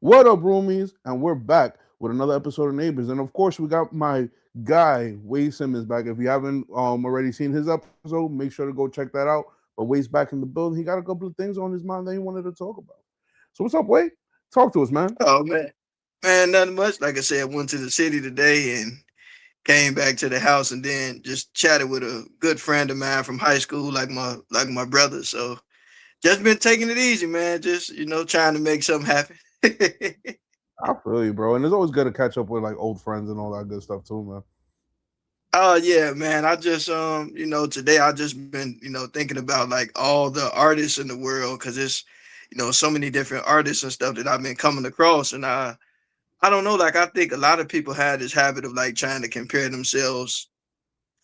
What up, roomies? And we're back with another episode of Neighbors. And of course, we got my guy, Wade Simmons, back. If you haven't already seen his episode, make sure to go check that out. But Wade's back in the building. He got a couple of things on his mind that he wanted to talk about. So what's up, Wade? Talk to us, man. Oh man, nothing much. Like I said, went to the city today and came back to the house, and then just chatted with a good friend of mine from high school, like my brother. So just been taking it easy, man. Just trying to make something happen. I feel you, bro. And it's always good to catch up with like old friends and all that good stuff too, man. Oh yeah, man. I just today I just been thinking about like all the artists in the world because it's so many different artists and stuff that I've been coming across, and I don't know. Like I think a lot of people had this habit of like trying to compare themselves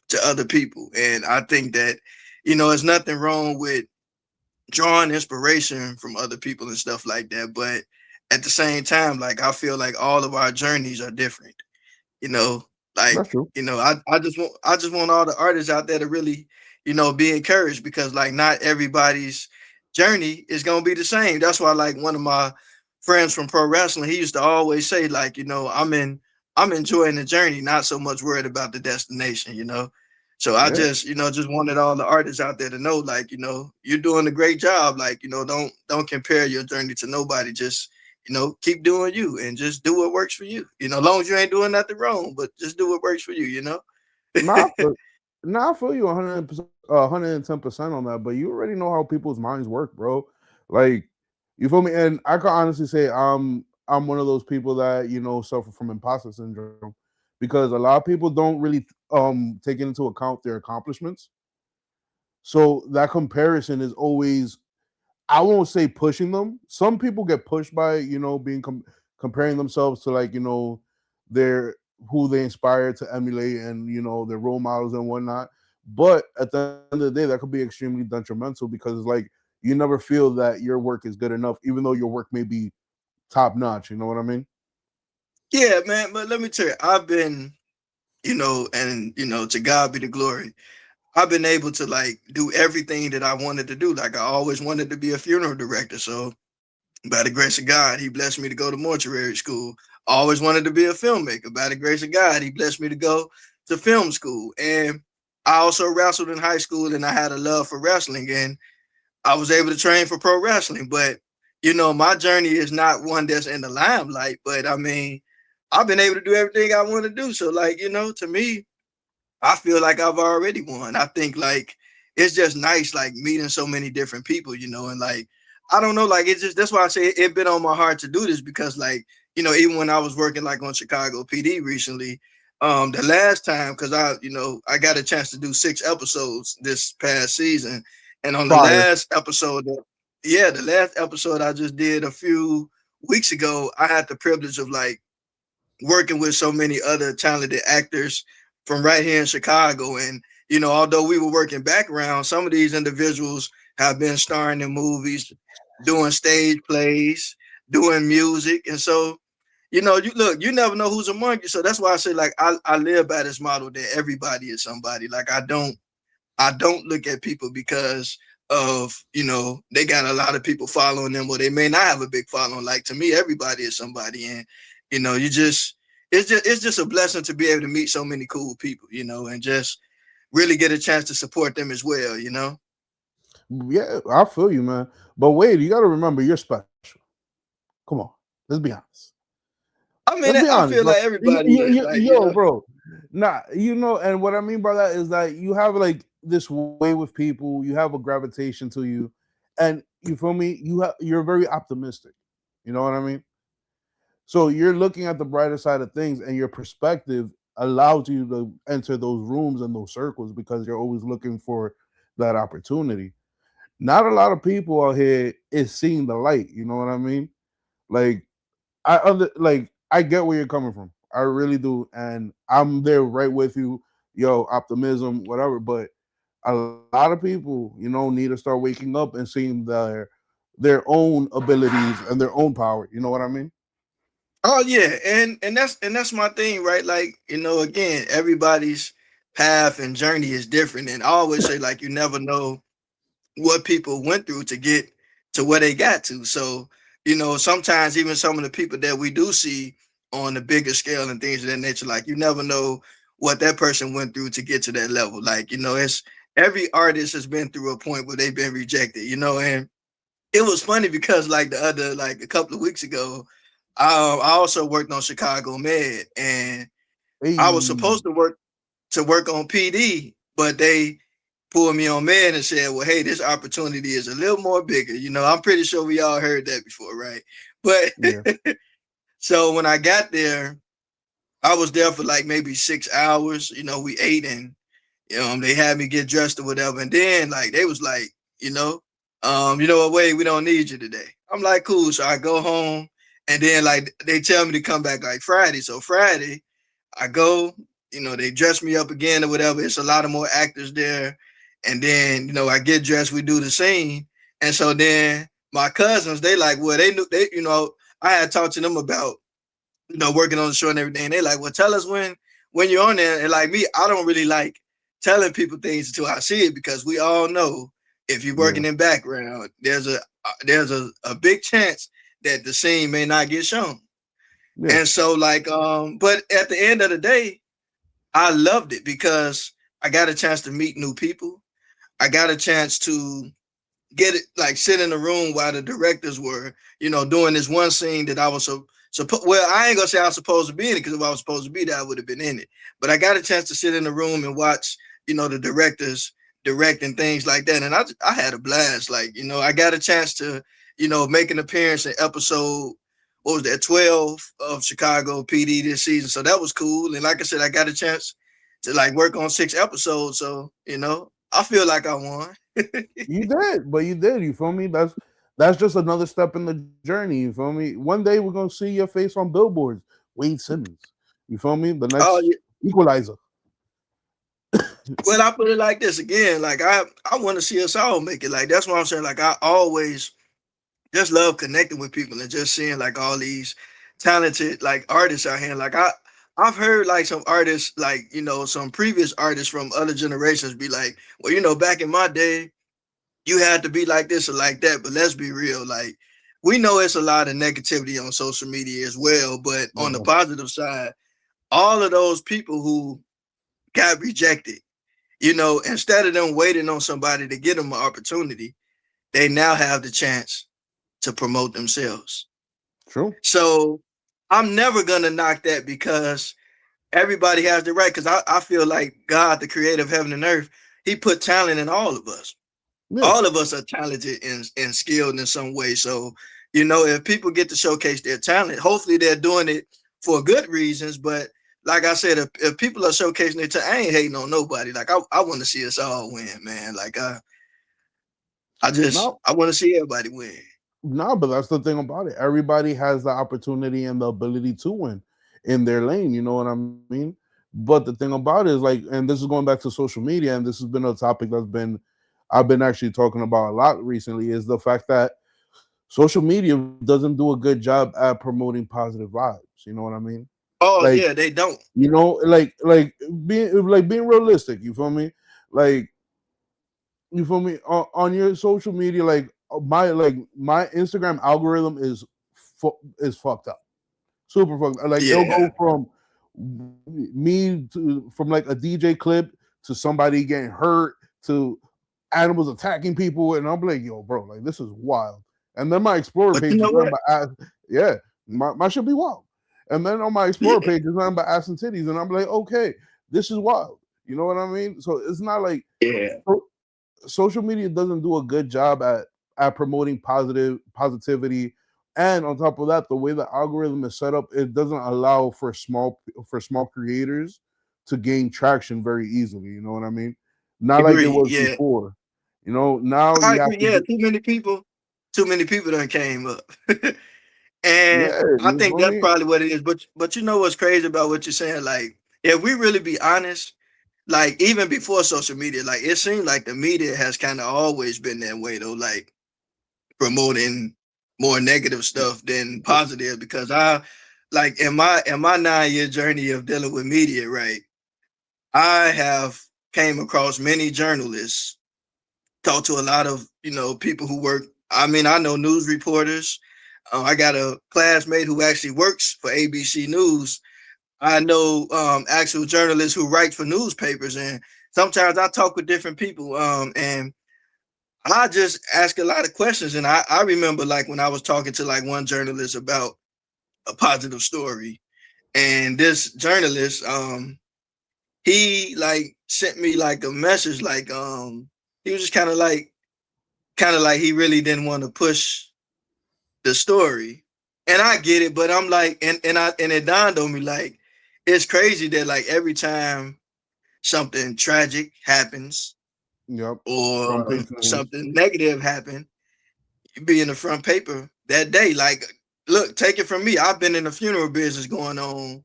to other people. And I think that, there's nothing wrong with drawing inspiration from other people and stuff like that. But at the same time, like I feel like all of our journeys are different, you know, like, That's true. I just want all the artists out there to really, be encouraged because like not everybody's journey is gonna be the same. That's why like one of my friends from pro wrestling, he used to always say, like, I'm enjoying the journey, not so much worried about the destination. So I Yeah. just wanted all the artists out there to know, like, you're doing a great job. Like, don't compare your journey to nobody. Just, keep doing you and just do what works for you. As long as you ain't doing nothing wrong, but just do what works for you. Nah, I feel you 100%, 110% on that. But you already know how people's minds work, bro. Like, you feel me? And I can honestly say I'm one of those people that suffer from imposter syndrome because a lot of people don't really take into account their accomplishments. So that comparison is always, I won't say pushing them. Some people get pushed by being comparing themselves to like their who they inspire to emulate and their role models and whatnot. But at the end of the day, that could be extremely detrimental because it's like you never feel that your work is good enough, even though your work may be top notch. You know what I mean? Yeah, man. But let me tell you, I've been, and to God be the glory. I've been able to like do everything that I wanted to do. Like I always wanted to be a funeral director. So by the grace of God, he blessed me to go to mortuary school. I always wanted to be a filmmaker. By the grace of God, he blessed me to go to film school. And I also wrestled in high school and I had a love for wrestling and I was able to train for pro wrestling. But, my journey is not one that's in the limelight. But I mean, I've been able to do everything I want to do. So, like, to me, I feel like I've already won. I think like it's just nice, like meeting so many different people, and like I don't know, like it's just that's why I say it been on my heart to do this because like even when I was working like on Chicago PD recently, the last time because I got a chance to do 6 episodes this past season, and on the Fire. last episode, yeah, the last episode I just did a few weeks ago, I had the privilege of like working with so many other talented actors from right here in Chicago. And, although we were working background, some of these individuals have been starring in movies, doing stage plays, doing music. And so, you look, you never know who's among you. So that's why I say, like, I live by this model that everybody is somebody. Like I don't look at people because of they got a lot of people following them or they may not have a big following. Like to me everybody is somebody, and you just it's just a blessing to be able to meet so many cool people, and just really get a chance to support them as well. Yeah, I feel you, man. But wait, you got to remember you're special. Come on, let's be honest. I Let's mean, be I honest, feel bro. like everybody is like Yo, bro. Nah, and what I mean by that is that you have like this way with people. You have a gravitation to you, and you feel me. You're very optimistic. You know what I mean? So you're looking at the brighter side of things, and your perspective allows you to enter those rooms and those circles because you're always looking for that opportunity. Not a lot of people out here is seeing the light. You know what I mean? Like I get where you're coming from. I really do, and I'm there right with you. Yo, optimism, whatever. But a lot of people, need to start waking up and seeing their own abilities and their own power. You know what I mean? Oh yeah, and that's my thing, right? Like, again, everybody's path and journey is different. And I always say, like, you never know what people went through to get to where they got to. So sometimes even some of the people that we do see on the bigger scale and things of that nature, like you never know what that person went through to get to that level. Like, it's every artist has been through a point where they've been rejected, and it was funny because like a couple of weeks ago, I also worked on Chicago Med, and I was Hey, supposed to work on PD, but they pulled me on Med and said, "Well, hey, this opportunity is a little more bigger." I'm pretty sure we all heard that before, right? But yeah, so when I got there, I was there for like maybe 6 hours. We ate and they had me get dressed or whatever, and then like they was like, you know what, Wade, we don't need you today. I'm like, cool. So I go home, and then like they tell me to come back like Friday. So Friday, I go, they dress me up again or whatever. It's a lot of more actors there. And then, I get dressed, we do the scene. And so then my cousins, they like, well, they knew I had talked to them about, working on the show and everything. They like, well, tell us when you're on there. And like me, I don't really like telling people things until I see it, because we all know if you're yeah, working in background, there's a big chance that the scene may not get shown. yeah. And so like, but at the end of the day, I loved it because I got a chance to meet new people. I got a chance to get it, like sit in the room while the directors were, doing this one scene that I was well, I ain't gonna say I was supposed to be in it, because if I was supposed to be there, I would have been in it. But I got a chance to sit in the room and watch, the directors direct and things like that. And I had a blast. Like, I got a chance to, make an appearance in episode, what was that, 12 of Chicago PD this season. So that was cool. And like I said, I got a chance to like work on 6 episodes. So, I feel like I won. You did, but you did. You feel me? That's just another step in the journey. You feel me? One day we're gonna see your face on billboards. Wade Simmons. You feel me? The Oh, next equalizer. well, I put it like this again. Like I want to see us all make it. Like that's what I'm saying. Like I always just love connecting with people and just seeing like all these talented like artists out here. Like I've heard like some artists, like some previous artists from other generations be like, well, back in my day, you had to be like this or like that. But let's be real. Like we know it's a lot of negativity on social media as well. But on the Yeah, positive side, all of those people who got rejected, instead of them waiting on somebody to get them an opportunity, they now have the chance to promote themselves. true. So I'm never gonna knock that, because everybody has the right. Because I feel like God, the creator of heaven and earth, He put talent in all of us. Yeah. All of us are talented and skilled in some way. So, if people get to showcase their talent, hopefully they're doing it for good reasons. But like I said, if people are showcasing their talent, I ain't hating on nobody. Like I want to see us all win, man. Like No, I want to see everybody win. no, but that's the thing about it. Everybody has the opportunity and the ability to win in their lane. You know what I mean? But the thing about it is like, and this is going back to social media, and this has been a topic I've been actually talking about a lot recently, is the fact that social media doesn't do a good job at promoting positive vibes. You know what I mean? Oh Like, yeah, they don't. being realistic. You feel me? Like, you feel me? On your social media, my Instagram algorithm is fucked up, super fucked up. Like it'll Yeah, go from me to from like a DJ clip to somebody getting hurt to animals attacking people, and I'm like, yo, bro, like this is wild. And then my Explorer but you page is know nothing what? but yeah, my shit be wild. And then on my Explorer Yeah, page is nothing but ass and titties, and I'm like, okay, this is wild. You know what I mean? So it's not like yeah. social media doesn't do a good job at promoting positivity, and on top of that, the way the algorithm is set up, it doesn't allow for small creators to gain traction very easily. You know what I mean? Not like it Agree. was Yeah, before. Now I you have agree. to Yeah, be. too many people done came up. And Yeah, I you think feel that's me? probably what it is. But you know what's crazy about what you're saying? Like, if we really be honest, like even before social media, like it seemed like the media has kind of always been that way though, like promoting more negative stuff than positive. Because I like in my 9 year journey of dealing with media, right? I have came across many journalists, talked to a lot of people who work. I mean, I know news reporters. I got a classmate who actually works for ABC News. I know actual journalists who write for newspapers, and sometimes I talk with different people, and I just ask a lot of questions. And I remember like when I was talking to like one journalist about a positive story, and this journalist, he like sent me like a message, like he was just kind of like he really didn't want to push the story. And I get it, but I'm like, and it dawned on me like it's crazy that like every time something tragic happens Yep. Front or page news. something negative happen, you be in the front paper that day. Like, look, take it from me. I've been in the funeral business going on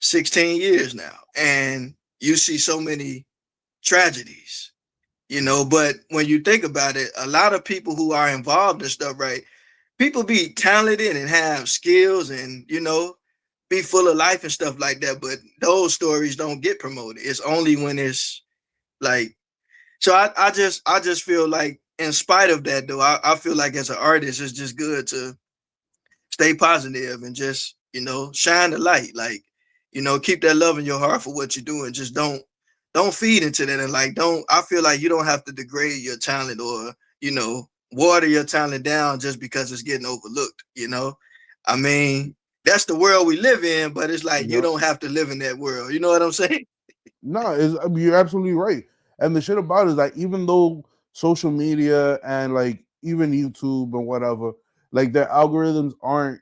16 years now, and you see so many tragedies, you know. But when you think about it, a lot of people who are involved in stuff, right? People be talented and have skills and, you know, be full of life and stuff like that. But those stories don't get promoted. It's only when it's like, so I just feel like in spite of that though, I feel like as an artist, it's just good to stay positive and just, you know, shine the light. Like, you know, keep that love in your heart for what you're doing. Just don't feed into that. And like, don't, I feel like you don't have to degrade your talent or, you know, water your talent down just because it's getting overlooked, you know. I mean, that's the world we live in, but it's like you Yep. don't have to live in that world. You know what I'm saying? No, I mean, you're absolutely right. And the shit about it is that even though social media and like even YouTube and whatever, like their algorithms aren't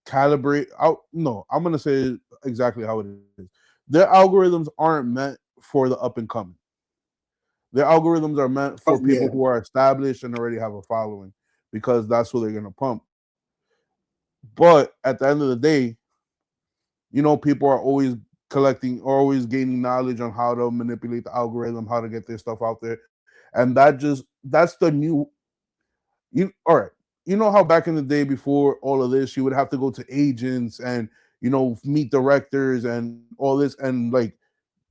calibrate out. No, I'm gonna say it exactly how it is. Their algorithms aren't meant for the up and coming. Their algorithms are meant for Oh people yeah. who are established and already have a following because that's who they're gonna pump. But at the end of the day, people are always collecting or always gaining knowledge on how to manipulate the algorithm, how to get their stuff out there. And that's the new all right. You know how back in the day before all of this, you would have to go to agents and meet directors and all this and like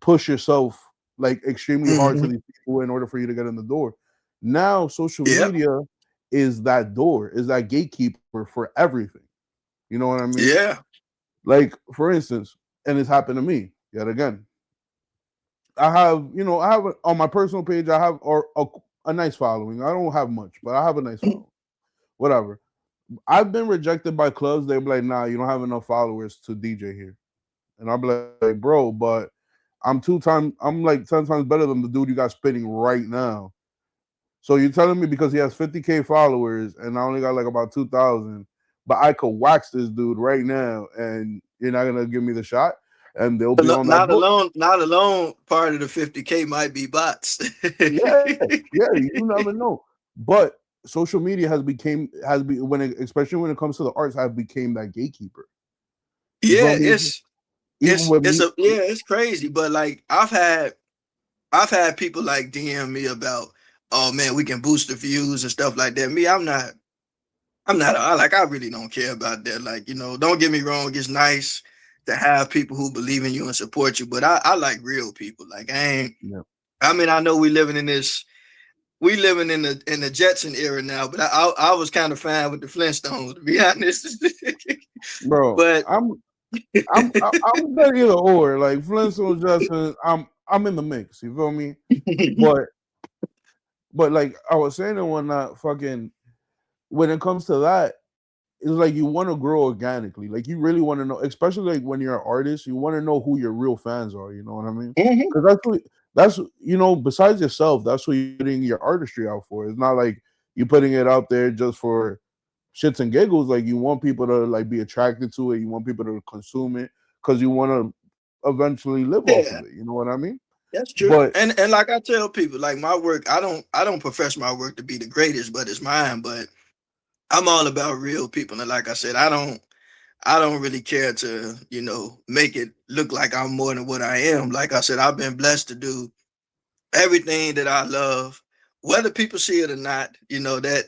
push yourself like extremely hard to Hmm. these people in order for you to get in the door. Now social Yep. media is that door, is that gatekeeper for everything. You know what I mean? Yeah. Like for instance, and it's happened to me yet again. On my personal page, I have a nice following. I don't have much, but I have a nice following. Whatever. I've been rejected by clubs. They're like, nah, you don't have enough followers to DJ here. And I'll be like, bro, but I'm like 10 times better than the dude you got spinning right now. So you're telling me because he has 50K followers and I only got like about 2,000, but I could wax this dude right now and you're not gonna give me the shot? And they'll be on that book. Not alone. Part of the 50K might be bots. Yeah, yeah, you never know. But social media especially when it comes to the arts, have became that gatekeeper. You feel Yeah, me? Even with me, it's crazy. But like I've had people like DM me about, oh man, we can boost the views and stuff like that. Me, I really don't care about that. Like, you know, don't get me wrong, it's nice to have people who believe in you and support you, but I like real people. Like yeah, I mean, I know we living in the Jetson era now, but I was kind of fine with the Flintstones, to be honest. bro, But I'm better either or. Like Flintstone Justin, I'm in the mix. You feel me? But like I was saying and whatnot, fucking when it comes to that, it's like you want to grow organically. Like you really want to know, especially like when you're an artist, you want to know who your real fans are. You know what I mean? Mhm. Because besides yourself, that's what you're putting your artistry out for. It's not like you putting it out there just for shits and giggles. Like you want people to like be attracted to it. You want people to consume it because you want to eventually live off Yeah, of it. You know what I mean? that's true. But And like I tell people, like my work, I don't profess my work to be the greatest, but it's mine. But I'm all about real people, and like I said, I don't really care to, you know, make it look like I'm more than what I am. Like I said, I've been blessed to do everything that I love, whether people see it or not. You know that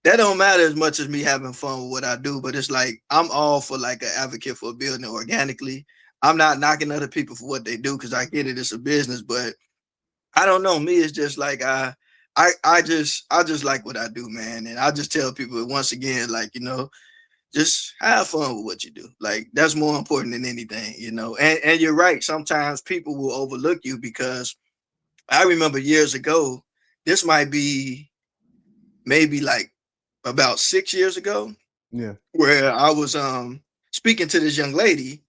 don't matter as much as me having fun with what I do. But it's like I'm all for like an advocate for building organically. I'm not knocking other people for what they do because I get it, it's a business. But I don't know. Me, it's just like I I just like what I do, man. And I just tell people once again, like, just have fun with what you do. Like that's more important than anything. And you're right. Sometimes people will overlook you because I remember years ago, this might be maybe like about 6 years ago, Yeah. where I was speaking to this young lady.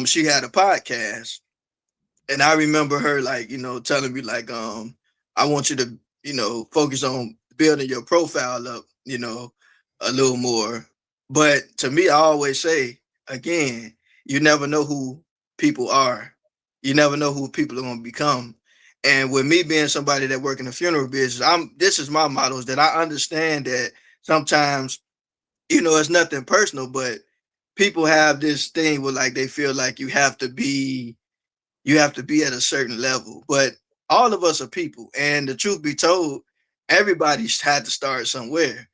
She had a podcast, and I remember her like, telling me like, I want you to, focus on building your profile up, a little more. But to me, I always say again, you never know who people are. You never know who people are going to become. And with me being somebody that work in the funeral business, this is my motto is that I understand that sometimes, it's nothing personal, but people have this thing where like they feel like you have to be at a certain level. But all of us are people. And the truth be told, everybody's had to start somewhere.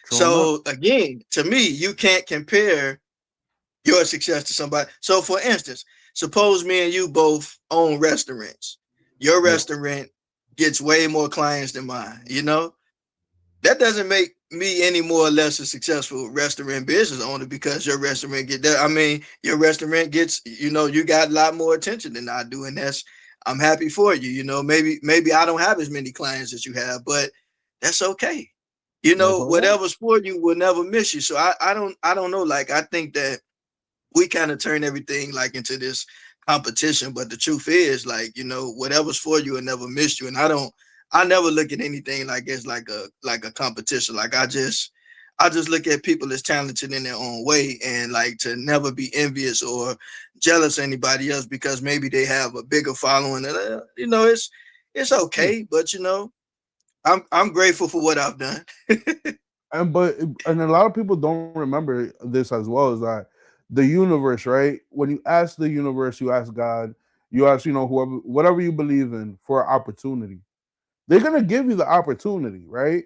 True enough. So again, to me, you can't compare your success to somebody. So for instance, suppose me and you both own restaurants. Your Yeah. restaurant gets way more clients than mine. That doesn't make me any more or less a successful restaurant business owner because your restaurant get that. I mean, your restaurant gets, you got a lot more attention than I do. And I'm happy for you. Maybe I don't have as many clients as you have, but that's okay. That's all right. Whatever's for you will never miss you. So I don't know. Like, I think that we kind of turn everything like into this competition, but the truth is like, whatever's for you will never miss you. And I never look at anything like it's like a competition. Like I just look at people as talented in their own way, and like to never be envious or jealous of anybody else because maybe they have a bigger following. And it's Yeah. okay, but I'm grateful for what I've done. And a lot of people don't remember this as well, is that the universe, right? When you ask the universe, you ask God, you ask, whoever, whatever you believe in for opportunity. They're gonna give you the opportunity, right?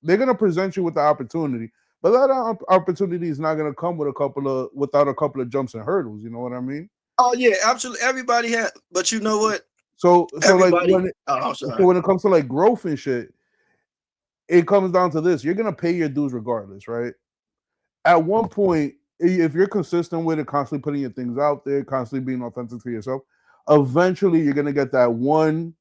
They're gonna present you with the opportunity, but that opportunity is not gonna come without a couple of jumps and hurdles. You know what I mean? Oh yeah, absolutely. Everybody had, but you know what? So like Everybody. Oh, I'm sorry. when it comes to like growth and shit, it comes down to this: you're gonna pay your dues regardless, right? At one point, if you're consistent with it, constantly putting your things out there, constantly being authentic to yourself, eventually you're gonna get that one,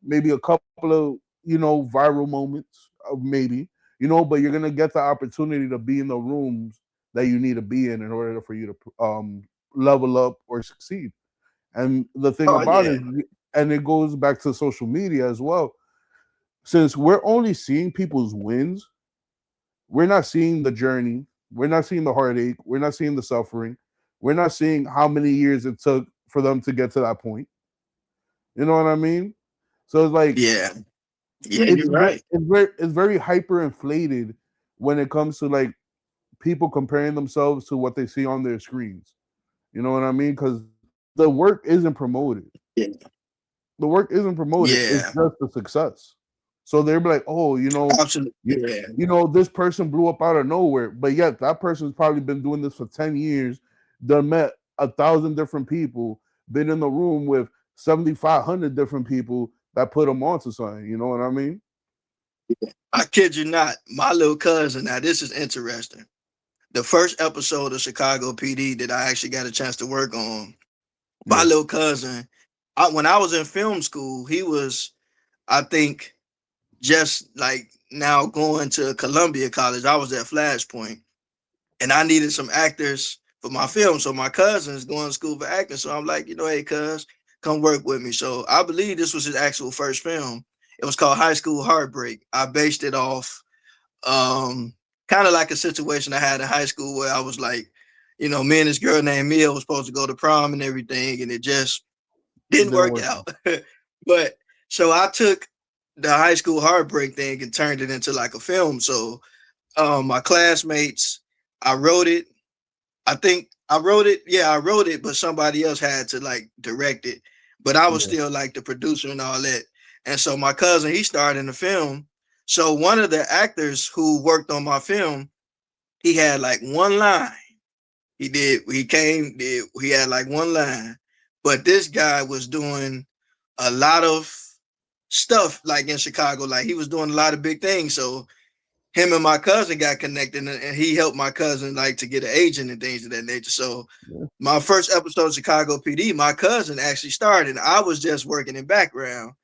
maybe a couple of viral moments, maybe, but you're gonna get the opportunity to be in the rooms that you need to be in order for you to level up or succeed. And the thing Oh about yeah, it, and it goes back to social media as well. Since we're only seeing people's wins, we're not seeing the journey, we're not seeing the heartache, we're not seeing the suffering, we're not seeing how many years it took for them to get to that point. You know what I mean? So it's like yeah, yeah. You're right. it's very hyper inflated when it comes to like people comparing themselves to what they see on their screens. You know what I mean? Because the work isn't promoted. Yeah, The work isn't promoted. It's yeah, just a success. So they're like, oh, absolutely. Yeah. this person blew up out of nowhere, but yet that person's probably been doing this for 10 years, done met 1,000 different people, been in the room with 7,500 different people that put them onto something. You know what I mean? I kid you not. My little cousin. Now this is interesting. The first episode of Chicago PD that I actually got a chance to work on. My Yeah, little cousin. When I was in film school, he was, I think, just like now going to Columbia College. I was at Flashpoint, and I needed some actors for my film. So my cousin's going to school for acting. So I'm like, hey, cuz, come work with me. So I believe this was his actual first film. It was called High School Heartbreak. I based it off um kind of like a situation I had in high school where I was like, me and this girl named Mia was supposed to go to prom and everything, and it just didn't didn't work work out. out. But so I took the high school heartbreak thing and turned it into like a film. So my classmates, I wrote it. I think I wrote it. Yeah, I wrote it, but somebody else had to like direct it. But I was Yeah, still like the producer and all that. And so my cousin, he starred in the film. So one of the actors who worked on my film, he had like one line. He had like one line. But this guy was doing a lot of stuff like in Chicago. Like he was doing a lot of big things. So him and my cousin got connected, and he helped my cousin like to get an agent and things of that nature. So Yeah. my first episode of Chicago PD, my cousin actually starred, and I was just working in background.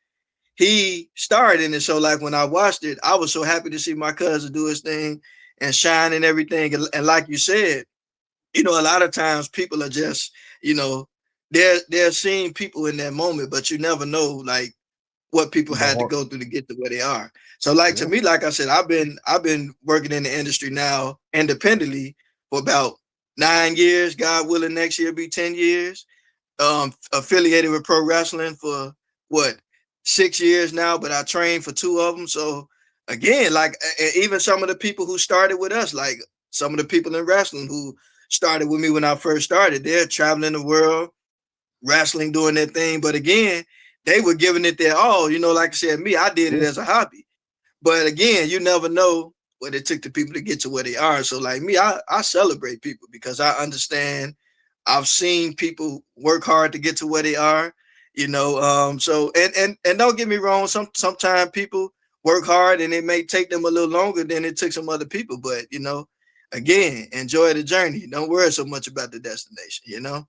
He starred in it, so like when I watched it, I was so happy to see my cousin do his thing and shine and everything. And like you said, a lot of times people are just, they're seeing people in that moment, but you never know like what people The had to heart. go through to get to where they are. So like to Yeah. me, like I said, I've been working in the industry now independently for about 9 years. God willing, next year be 10 years. Affiliated with pro wrestling for what 6 years now, but I trained for two of them. So again, like even some of the people who started with us, like some of the people in wrestling who started with me when I first started, they're traveling the world, wrestling, doing their thing. But again, they were giving it their all. Like I said, me, I did it Yeah. as a hobby. But again, you never know what it took the people to get to where they are. So like me, I celebrate people because I understand. I've seen people work hard to get to where they are. So and don't get me wrong, sometimes people work hard and it may take them a little longer than it took some other people. But again, enjoy the journey. Don't worry so much about the destination.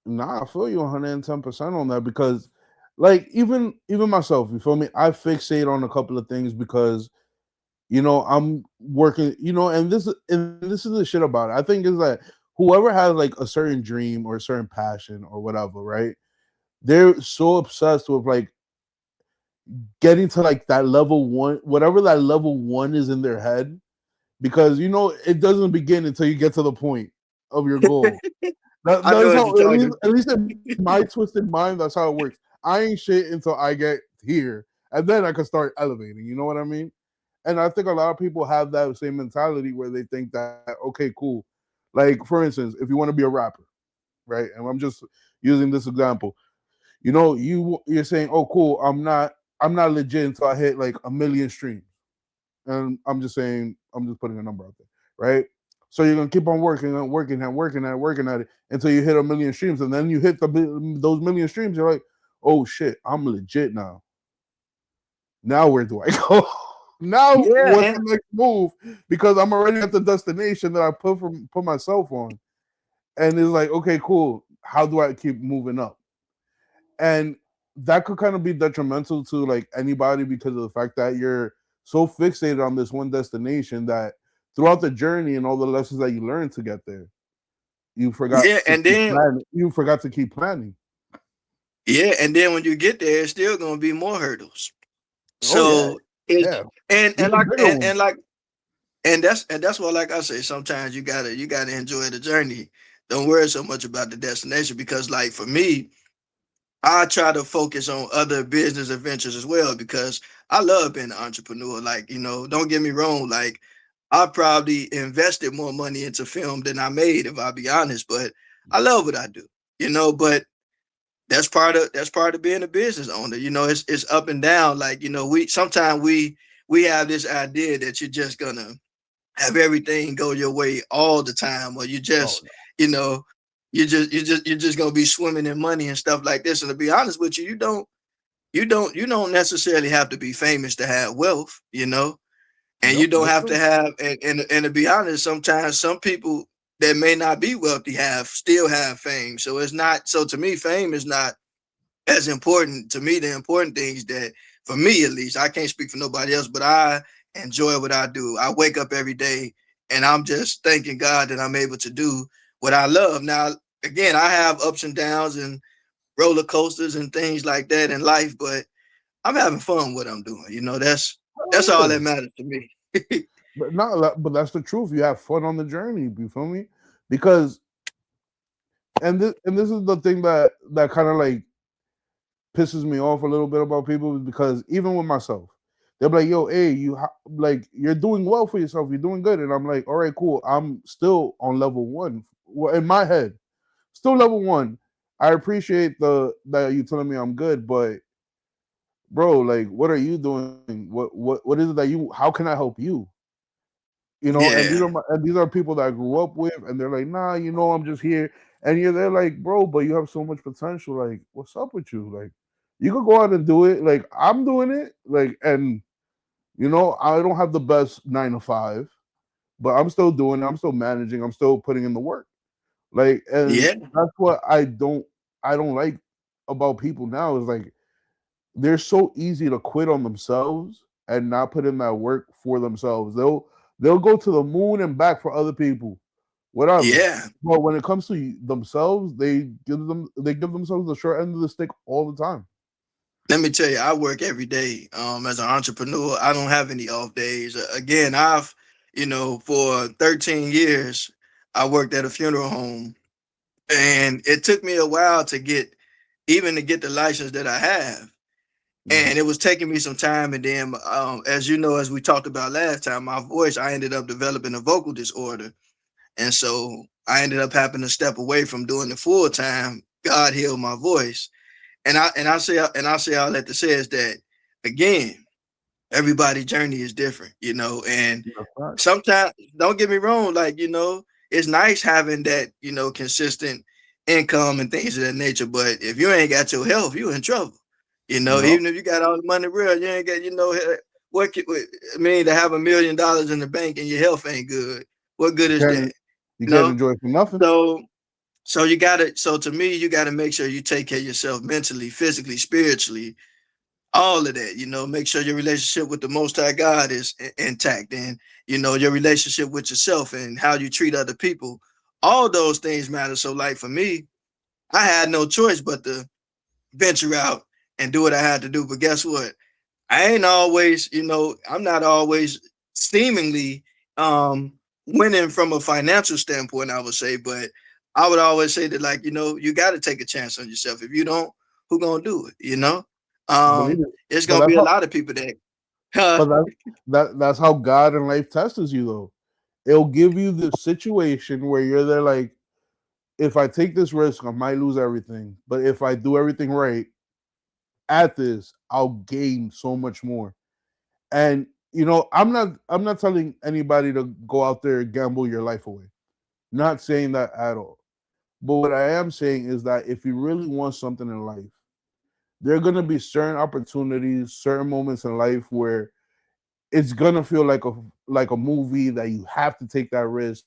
Nah, I feel you 110% on that because, like, even myself, you feel me? I fixate on a couple of things because I'm working, and this is the shit about it. I think is that whoever has like a certain dream or a certain passion or whatever, right? They're so obsessed with like getting to like that level one, whatever that level one is in their head, because it doesn't begin until you get to the point of your goal. I know That's what how, you're talking. at least in my twisted mind, that's how it works. I ain't shit until I get here, and then I can start elevating. You know what I mean? And I think a lot of people have that same mentality where they think that, okay, cool. Like for instance, if you want to be a rapper, right? And I'm just using this example. You're saying, oh, cool. I'm not legit until I hit like a million streams, and I'm just saying, I'm just putting a number out there, right? So you're gonna keep on working and working and working and working at it until you hit a million streams, and then you hit those million streams. You're like, oh shit, I'm legit now. Now where do I go? Now Yeah, what's and the next move? Because I'm already at the destination that I put myself on, and it's like, okay, cool. How do I keep moving up? And that could kind of be detrimental to like anybody because of the fact that you're so fixated on this one destination that throughout the journey and all the lessons that you learned to get there, you forgot yeah, to and keep then planning. You forgot to keep planning. yeah, and then when you get there, it's still gonna be more hurdles. Oh yeah, So it's yeah, and even like bigger and, ones. and like and that's why, like I say, sometimes you gotta enjoy the journey. Don't worry so much about the destination because, like for me, I try to focus on other business adventures as well because I love being an entrepreneur. Like don't get me wrong, like I probably invested more money into film than I made, if I'll be honest. But I love what I do. But that's part of being a business owner. It's up and down. Like we sometimes we have this idea that you're just gonna have everything go your way all the time, or you Oh just you know you're just gonna be swimming in money and stuff like this. And to be honest with you, you don't necessarily have to be famous to have wealth. And no, you don't that's have to true. have and to be honest, sometimes some people that may not be wealthy still have fame. So it's not so to me, fame is not as important to me. The important things that for me at least, I can't speak for nobody else, but I enjoy what I do. I wake up every day and I'm just thanking God that I'm able to do what I love. Now, again, I have ups and downs and roller coasters and things like that in life, but I'm having fun with what I'm doing. That's Oh all yeah, that matters to me. but not. But that's the truth. You have fun on the journey. You feel me? Because and this is the thing that kind of like pisses me off a little bit about people is because even with myself, they're like, "Yo, hey, like you're doing well for yourself. You're doing good," and I'm like, "All right, cool. I'm still on level one. Well, in my head, still level one. I appreciate the that you telling me I'm good, but bro, like, what are you doing? What is it that you? How can I help you? And these Yeah. are people that I grew up with, and they're like, nah, I'm just here, and you're there like, bro, but you have so much potential. Like, what's up with you? Like, You could go out and do it. Like I'm doing it. Like, and I don't have the best 9 to 5, but I'm still doing it. I'm still managing. I'm still putting in the work. Like, and Yeah, that's what I don't like about people now is like they're so easy to quit on themselves and not put in that work for themselves. They'll go to the moon and back for other people, whatever. yeah. But when it comes to themselves, they give themselves the short end of the stick all the time. Let me tell you, I work every day. As an entrepreneur, I don't have any off days. Again, I've, for 13 years, I worked at a funeral home, and it took me a while to get the license that I have. Mhm. And it was taking me some time. And then, as you know, as we talked about last time, my voice, I ended up developing a vocal disorder. And so I ended up having to step away from doing it full time. God healed my voice. And I say all that to say is that again, everybody's journey is different, and That's right. sometimes don't get me wrong, like, it's nice having that, consistent income and things of that nature. But if you ain't got your health, you in trouble. Yep. Even if you got all the money real, you ain't got, I mean, to have $1 million in the bank and your health ain't good, what good You is that? can't you You can't know? enjoy it for nothing. So so to me, you gotta make sure you take care of yourself mentally, physically, spiritually, all of that. Make sure your relationship with the Most High God is intact, and your relationship with yourself and how you treat other people. All those things matter. So, like for me, I had no choice but to venture out and do what I had to do. But guess what? I ain't always, I'm not always seemingly winning from a financial standpoint, I would say, but I would always say that, like, you got to take a chance on yourself. If you don't, who gonna do it? Believe it. It's But gonna that's be a how lot of people that uh, but that's how God and life tests you though. It'll give you the situation where you're there like, if I take this risk, I might lose everything. But if I do everything right at this, I'll gain so much more. And I'm not telling anybody to go out there and gamble your life away. Not saying that at all. But what I am saying is that if you really want something in life, there are gonna be certain opportunities, certain moments in life where it's gonna feel like a movie that you have to take that risk,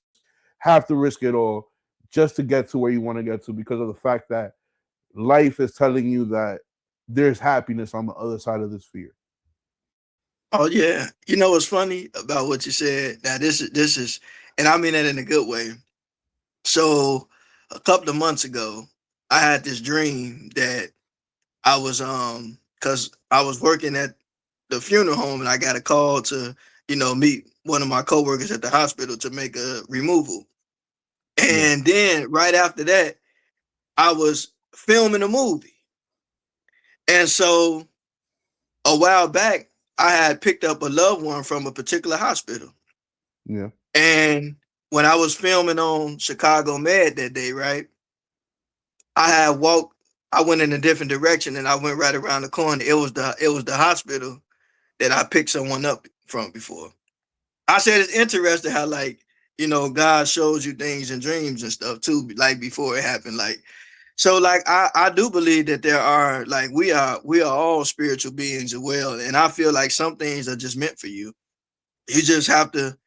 have to risk it all just to get to where you want to get to because of the fact that life is telling you that there's happiness on the other side of this fear. oh yeah, you know what's funny about what you said? Now this is, and I mean that in a good way. So a couple of months ago, I had this dream that I was because I was working at the funeral home and I got a call to, meet one of my coworkers at the hospital to make a removal. Yeah, And then right after that, I was filming a movie. And so a while back, I had picked up a loved one from a particular hospital. yeah, And when I was filming on Chicago Med that day, right? I had walked, I went in a different direction and I went right around the corner. It was the hospital that I picked someone up from before. I said it's interesting how, like, God shows you things in dreams and stuff too, like before it happened. Like, so like I do believe that there are, like, we are all spiritual beings as well. And I feel like some things are just meant for you. You just have to,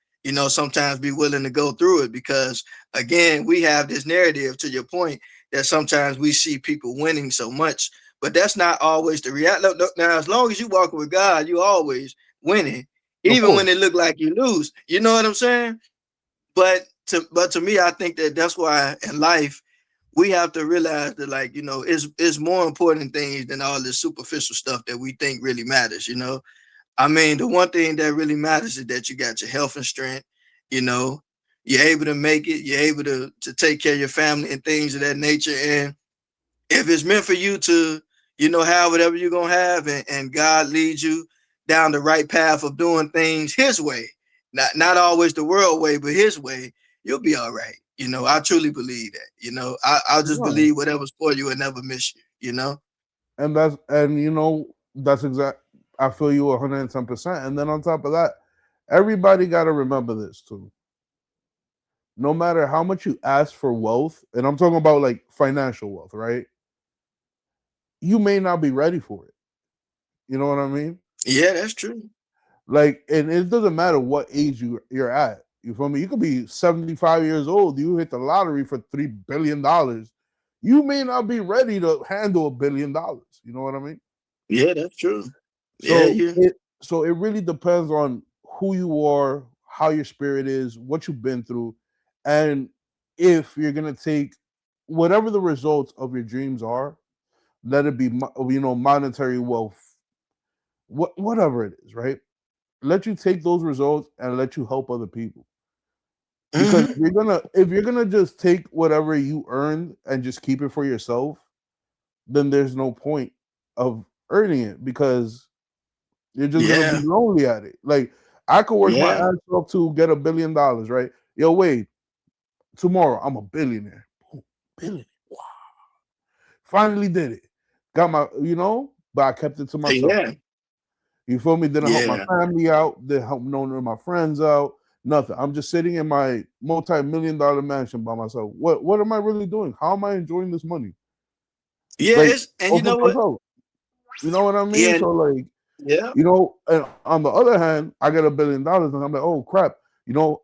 sometimes be willing to go through it because again, we have this narrative, to your point, that sometimes we see people winning so much, but that's not always the reality. Now, as long as you walking with God, you always winning, of even when course. it look like you lose. You know what I'm saying? But to me, I think that that's why in life we have to realize that, like, it's more important things than all this superficial stuff that we think really matters. I mean, the one thing that really matters is that you got your health and strength, you know, you're able to make it, you're able to take care of your family and things of that nature. And if it's meant for you to, have whatever you're gonna have, and God leads you down the right path of doing things his way, not always the world way, but his way, you'll be all right. I truly believe that. I'll just No. believe whatever's for you and never miss you. And that's exact. I feel you 110%. And then on top of that, everybody got to remember this too. No matter how much you ask for wealth, and I'm talking about like financial wealth, right? you may not be ready for it. You know what I mean? Yeah, that's true. Like, and it doesn't matter what age you're at. You feel me? You could be 75 years old. You hit the lottery for $3 billion. You may not be ready to handle $1 billion. You know what I mean? Yeah, that's true. Yeah, So you. it really depends on who you are, how your spirit is, what you've been through, and if you're gonna take whatever the results of your dreams are, let it be monetary wealth, whatever it is, right? Let you take those results and let you help other people. Because Hmm. if you're gonna just take whatever you earned and just keep it for yourself, then there's no point of earning it because you're just gonna be Yeah, lonely at it. Like I could work my yeah, ass off to get $1 billion, right? Yo, Wade, tomorrow I'm a billionaire. Boom, billionaire. Wow. Finally did it. Got my, but I kept it to myself. yeah, You feel me? Didn't help my yeah, family out. Didn't help none of my friends out. Nothing. I'm just sitting in my multi-million-dollar mansion by myself. What am I really doing? How am I enjoying this money? yeah. Like, And you off know of what? myself. You know what I mean? Yeah, So like, yeah, and on the other hand, I get $1 billion and I'm like, oh crap.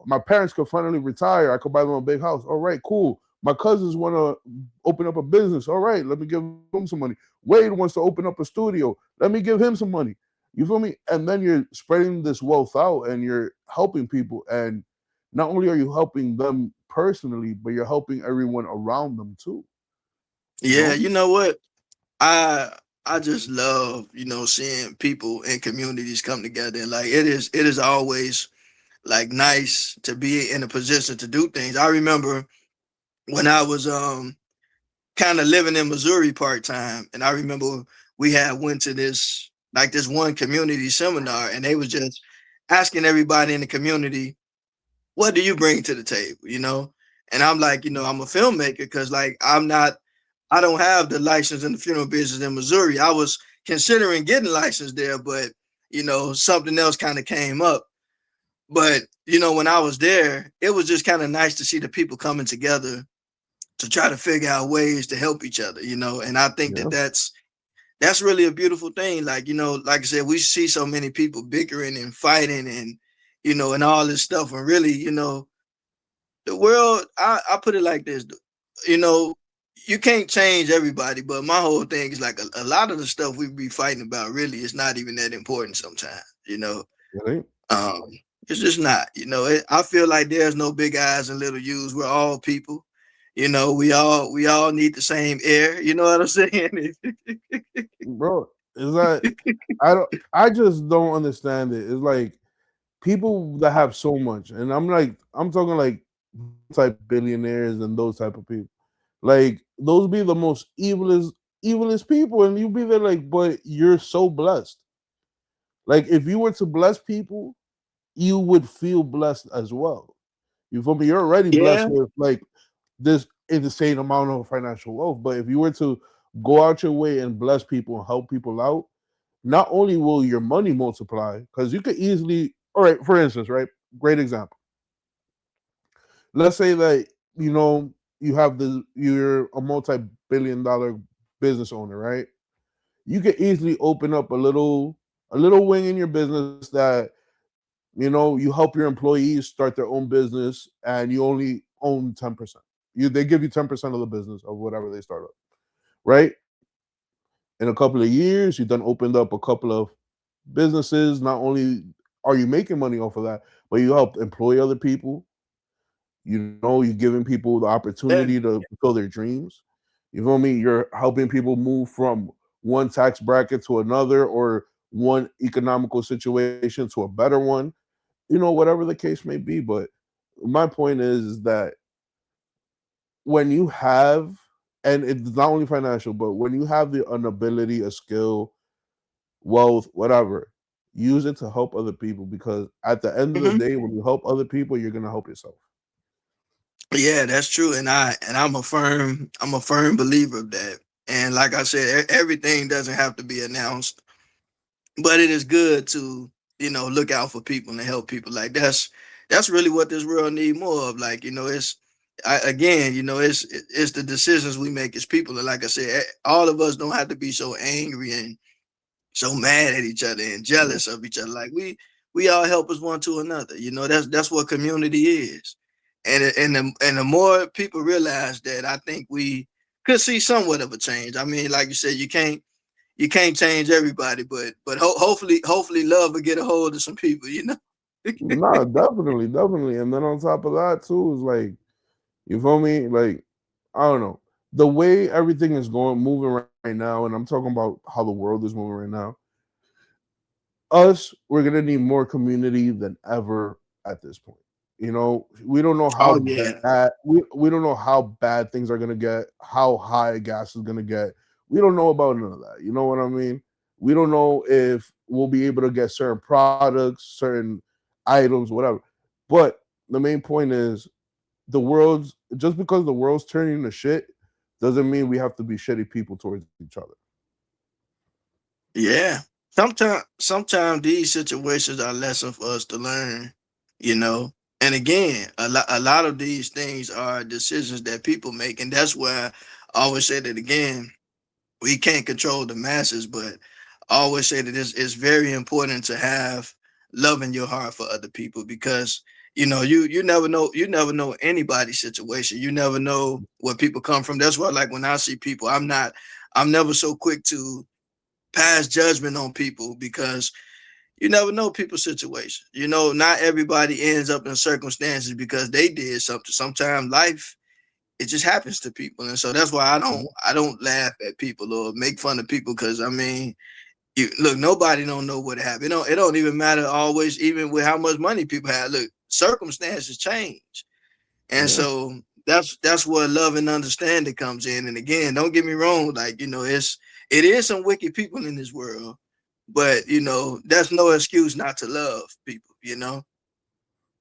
My parents could finally retire. I could buy them a big house. All right, cool. My cousins want to open up a business. All right, let me give them some money. Wade wants to open up a studio. Let me give him some money. You feel me? And then you're spreading this wealth out and you're helping people. And not only are you helping them personally, but you're helping everyone around them too. You yeah. know? You know what? I I just love, seeing people and communities come together. And like it is always like nice to be in a position to do things. I remember when I was kind of living in Missouri part time, and I remember we had went to this one community seminar, and they was just asking everybody in the community, what do you bring to the table? And I'm like, I'm a filmmaker because like I don't have the license in the funeral business in Missouri. I was considering getting licensed there, but something else kind of came up. But when I was there, it was just kind of nice to see the people coming together to try to figure out ways to help each other. And I think that Yeah. that's really a beautiful thing. Like, like I said, we see so many people bickering and fighting and and all this stuff. And really, the world, I put it like this, you know, you can't change everybody, but my whole thing is like a lot of the stuff we be fighting about really is not even that important sometimes. Right? Um, it's just not, I feel like there's no big eyes and little U's. We're all people. We all need the same air. You know what I'm saying? Bro, is that I just don't understand it. It's like people that have so much, and I'm talking like type billionaires and those type of people. Like those be the most evilest people, and you be there like, but you're so blessed. Like if you were to bless people, you would feel blessed as well. You feel me? You're already blessed Yeah, with like this insane amount of financial wealth. But if you were to go out your way and bless people and help people out, not only will your money multiply, because you could easily, all right, for instance, right? Great example. Let's say that, you have you're a multi-billion-dollar business owner, right? You could easily open up a little wing in your business that, you help your employees start their own business and you only own 10%. They give you 10% of the business of whatever they start up, right? In a couple of years, you then opened up a couple of businesses. Not only are you making money off of that, but you help employ other people. You're giving people the yeah, opportunity to fulfill their dreams. You feel me? You're helping people move from one tax bracket to another or one economical situation to a better one. Whatever the case may be. But my point is that when you have, and it's not only financial, but when you have an ability, a skill, wealth, whatever, use it to help other people because at the end of the hmm day, when you help other people, you're gonna help yourself. yeah, that's true. And I'm a firm believer of that. And like I said, everything doesn't have to be announced, but it is good to look out for people and help people. Like that's really what this world need more of. Like it's again, it's the decisions we make as people. And like I said, all of us don't have to be so angry and so mad at each other and jealous of each other. Like we all help us one to another. That's what community is. And the more people realize that, I think we could see somewhat of a change. I mean, like you said, you can't change everybody, but hopefully love will get a hold of some people. Nah, definitely, definitely. And then on top of that too is like, you feel me? Like, I don't know. The way everything is moving right now, and I'm talking about how the world is moving right now, we're gonna need more community than ever at this point. We don't know how Oh yeah, bad we don't know how bad things are gonna get, how high gas is gonna get. We don't know about none of that. You know what I mean? We don't know if we'll be able to get certain products, certain items, whatever. But the main point is, just because the world's turning to shit doesn't mean we have to be shitty people towards each other. yeah. Sometimes these situations are lessons for us to learn. you know. And again, a lot of these things are decisions that people make, and that's why I always say that again. We can't control the masses, but I always say that it's very important to have love in your heart for other people, because you never know anybody's situation. You never know where people come from. That's why, like, when I see people, I'm never so quick to pass judgment on people, because you never know people's situation. Not everybody ends up in circumstances because they did something. Sometimes life, it just happens to people, and so that's why I don't Mhm. I don't laugh at people or make fun of people, because I mean, you look, nobody don't know what happened. It don't even matter always, even with how much money people have. Look, circumstances change, and Yeah, so that's where love and understanding comes in. And again, don't get me wrong, like, it is some wicked people in this world, but that's no excuse not to love people.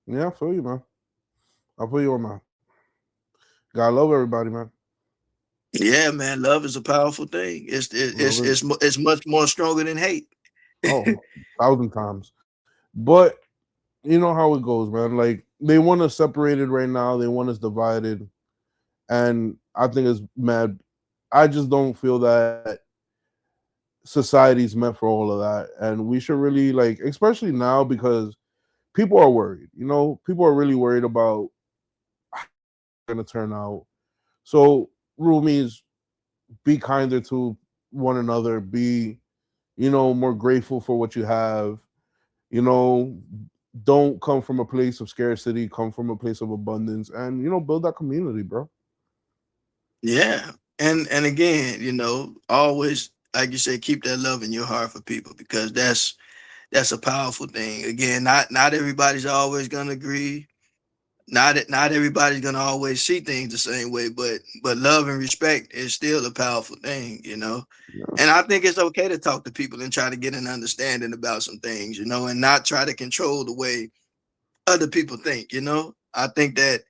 yeah, I feel you, man. I feel you on that. Gotta love everybody, man. Yeah, man, love is a powerful thing. It's it- Love it's it. it's mu- it's much more stronger than hate. Oh, 1,000 times. But you know how it goes, man. Like, they want us separated right now. They want us divided, and I think it's mad. I just don't feel that society's meant for all of that, and we should really, like, especially now, because people are worried. People are really worried about going to turn out. So, roomies, be kinder to one another. Be, more grateful for what you have. You know, don't come from a place of scarcity. Come from a place of abundance, and build that community, bro. Yeah, and again, always, like you said, keep that love in your heart for people, because that's a powerful thing. Again, not everybody's always gonna agree. Not everybody's gonna always see things the same way, but love and respect is still a powerful thing. Yeah, And I think it's okay to talk to people and try to get an understanding about some things, and not try to control the way other people think. I think that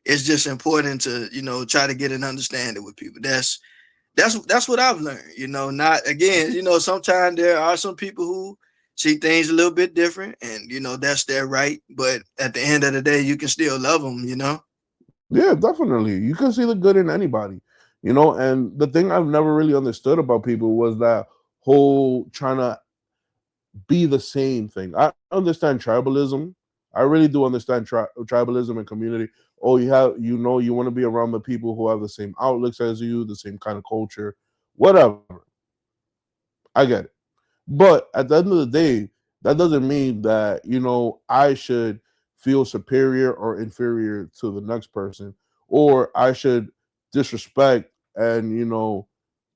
it's just important to try to get an understanding with people. That's what I've learned. Not, again, sometimes there are some people who see things a little bit different, and that's their right, but at the end of the day, you can still love them. yeah, definitely. You can see the good in anybody. And the thing I've never really understood about people was that whole trying to be the same thing. I understand tribalism. I really do understand tribalism and community. Oh, you want to be around the people who have the same outlooks as you, the same kind of culture, whatever. I get it. But at the end of the day, that doesn't mean that, I should feel superior or inferior to the next person, or I should disrespect and,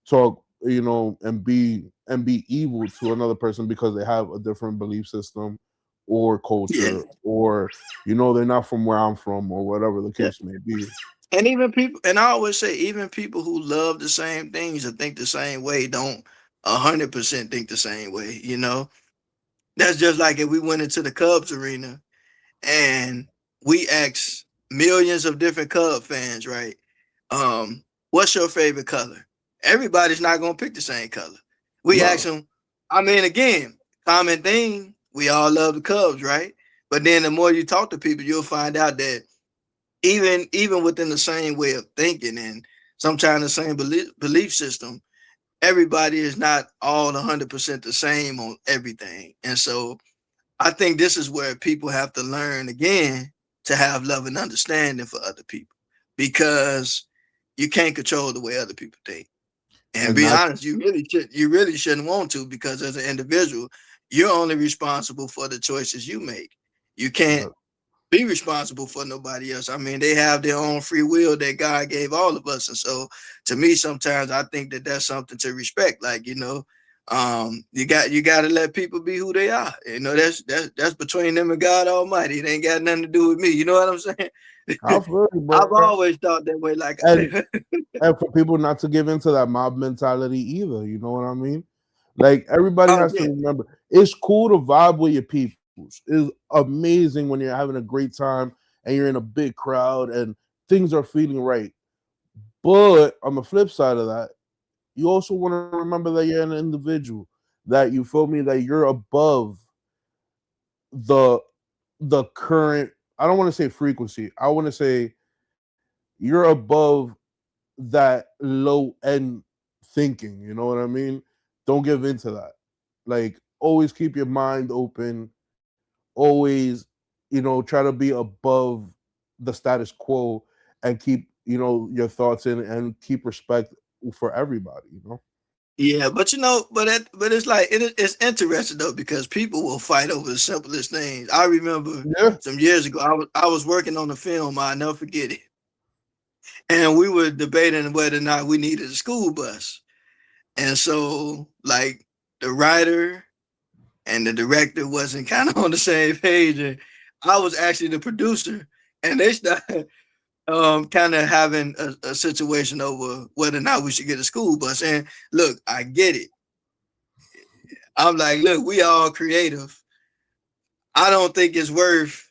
talk, and be evil to another person because they have a different belief system or Yeah. culture, or they're not from where I'm from, or whatever the Yeah. case may be. And even people, and I always say, even people who love the same things and think the same way don't 100% think the same way. That's just like if we went into the Cubs arena and we asked millions of different Cub fans, right? What's your favorite color? Everybody's not gonna pick the same color. We ask No. them, I mean, again, common thing, we all love the Cubs, right? But then the more you talk to people, you'll find out that even within the same way of thinking and sometimes the same belief system, everybody is not all 100% the same on everything. And so I think this is where people have to learn again to have love and understanding for other people, because you can't control the way other people think. And And be not honest, you really shouldn't want to, because as an individual, you're only responsible for the choices you make. You can't be responsible for nobody else. I mean, they have their own free will that God gave all of us. And so to me, sometimes I think that that's something to respect. Like, you got to let people be who they are. That's between them and God Almighty. It ain't got nothing to do with me. You know what I'm saying? I feel you, I've bro. always thought that way. Like, And and for people not to give into that mob mentality either. You know what I mean? Like everybody oh has to yeah, remember, it's cool to vibe with your peoples. It's amazing when you're having a great time and you're in a big crowd and things are feeling right. But on the flip side of that, you also want to remember that you're an individual, that you feel me, that you're above the the current. I don't want to say frequency. I want to say you're above that low end thinking. You know what I mean? Don't give into that. Like always keep your mind open. Always, try to be above the status quo and keep, your thoughts in and keep respect for everybody. yeah, but but it's like it's interesting though, because people will fight over the simplest things. I remember Yeah. some years ago, I was working on a film. I'll never forget it, and we were debating whether or not we needed a school bus. And so, like, the writer and the director wasn't kind of on the same page, and I was actually the producer, and they started kind of having a situation over whether or not we should get a school bus. And look, I get it. I'm like, look, we all creative. I don't think it's worth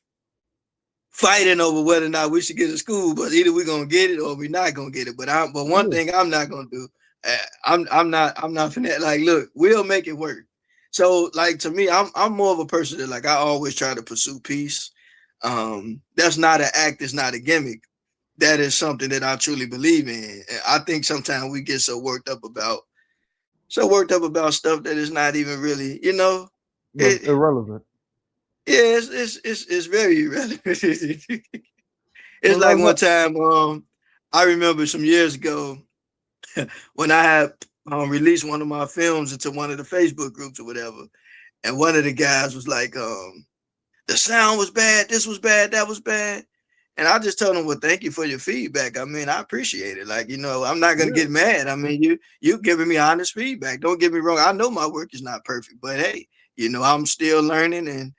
fighting over whether or not we should get a school bus. Either we're gonna get it or we're not gonna get it. But one Yeah. thing I'm not gonna do, I'm not finna, like, look, we'll make it work. So, like, to me, I'm more of a person that, like, I always try to pursue peace. That's not an act, it's not a gimmick. That is something that I truly believe in. And I think sometimes we get so worked up about stuff that is not even really, That's it irrelevant. yeah, it's very irrelevant. It's Well, like that's one not. time, I remember some years ago when I had released one of my films into one of the Facebook groups or whatever, and one of the guys was like, the sound was bad, this was bad, that was bad. And I just told him, well, thank you for your feedback. I mean, I appreciate it. Like, I'm not gonna Yeah. get mad. I mean, you giving me honest feedback. Don't get me wrong. I know my work is not perfect, but hey, I'm still learning and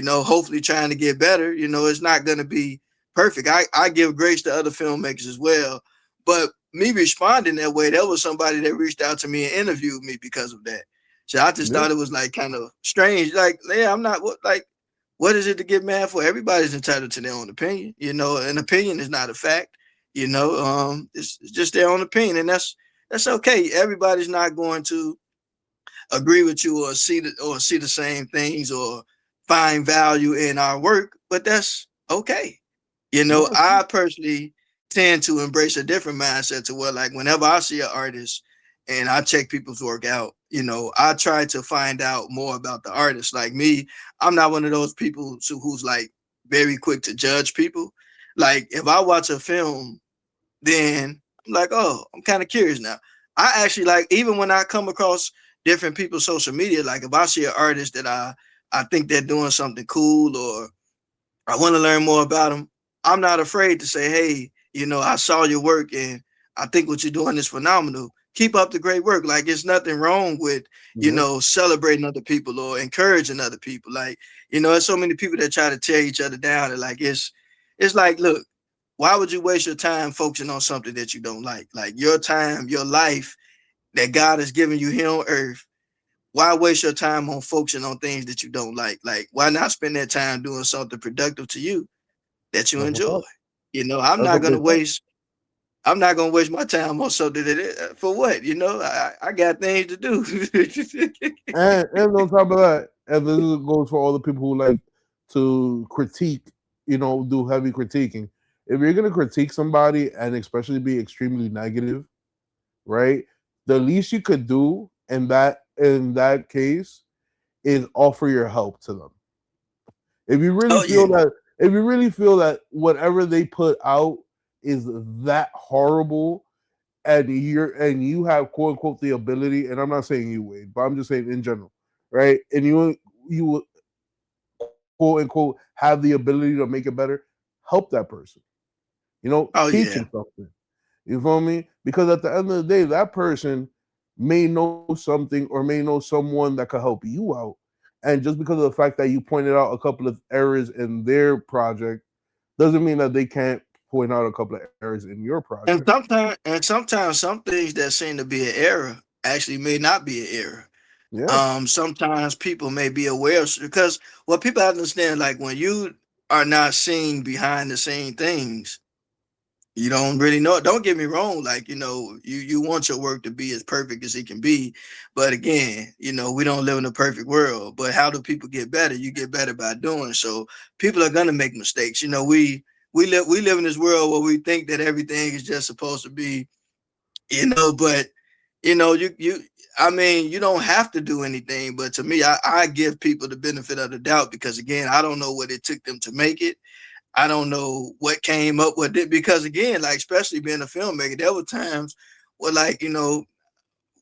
hopefully trying to get better. It's not gonna be perfect. I give grace to other filmmakers as well. But me responding that way, that was somebody that reached out to me and interviewed me because of that. So I just Yeah. thought it was like kind of strange. Like, yeah, I'm not what is it to get mad for? Everybody's entitled to their own opinion. An opinion is not a fact. It's just their own opinion, and that's okay. Everybody's not going to agree with you or see the same things or find value in our work, but that's okay. No. I personally tend to embrace a different mindset to where, like, whenever I see an artist and I check people's work out, I try to find out more about the artist. Like me, I'm not one of those people who's like very quick to judge people. Like, if I watch a film, then I'm like, oh, I'm kind of curious now. I actually, like, even when I come across different people's social media, like if I see an artist that I think they're doing something cool, or I want to learn more about them, I'm not afraid to say, hey, I saw your work and I think what you're doing is phenomenal. Keep up the great work. Like, it's nothing wrong with, Yeah. celebrating other people or encouraging other people. Like, there's so many people that try to tear each other down. And like, it's like, look, why would you waste your time focusing on something that you don't like? Like, your time, your life that God has given you here on earth, why waste your time on focusing on things that you don't like? Like, why not spend that time doing something productive to you that you That's a enjoy? fact. I'm That's a not gonna big fact. waste. I'm not gonna waste my time on something for what. I got things to do. And on top of that, and this goes for all the people who like to critique, do heavy critiquing. if you're gonna critique somebody and especially be extremely negative, right? The least you could do in that case is offer your help to them. If you really Oh yeah. feel that if you really feel that whatever they put out is that horrible and you have quote unquote the ability, and I'm not saying you Wade, but I'm just saying in general, right? And you quote unquote have the ability to make it better, help that person. Oh Teach yeah. them something. You feel me? Because at the end of the day, that person may know something or may know someone that could help you out. And just because of the fact that you pointed out a couple of errors in their project doesn't mean that they can't point out a couple of errors in your project. And sometimes some things that seem to be an error actually may not be an error. Yeah. Sometimes people may be aware of, because what people have to understand, like when you are not seeing behind the scene things, you don't really know. Don't get me wrong, like you want your work to be as perfect as it can be, but again, we don't live in a perfect world. But how do people get better? You get better by doing. So people are gonna make mistakes. We live in this world where we think that everything is just supposed to be, but you I mean, you don't have to do anything. But to me, I give people the benefit of the doubt, because again, I don't know what it took them to make it. I don't know what came up with it, because again, like especially being a filmmaker, there were times where like,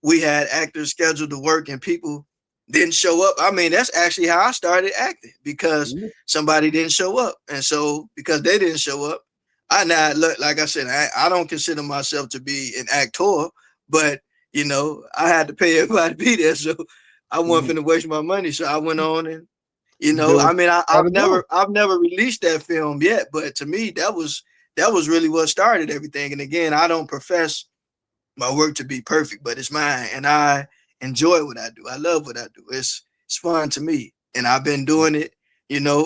we had actors scheduled to work and people didn't show up. I mean, that's actually how I started acting, because Yeah. somebody didn't show up. And so because they didn't show up, I now look, like I said, I don't consider myself to be an actor, but I had to pay everybody to be there. So I wasn't Mhm. finna waste my money. So I went on and Did I what mean, you gotta do. I've never released that film yet, but to me, that was really what started everything. And again, I don't profess my work to be perfect, but it's mine, and I enjoy what I do. I love what I do. It's fun to me, and I've been doing it,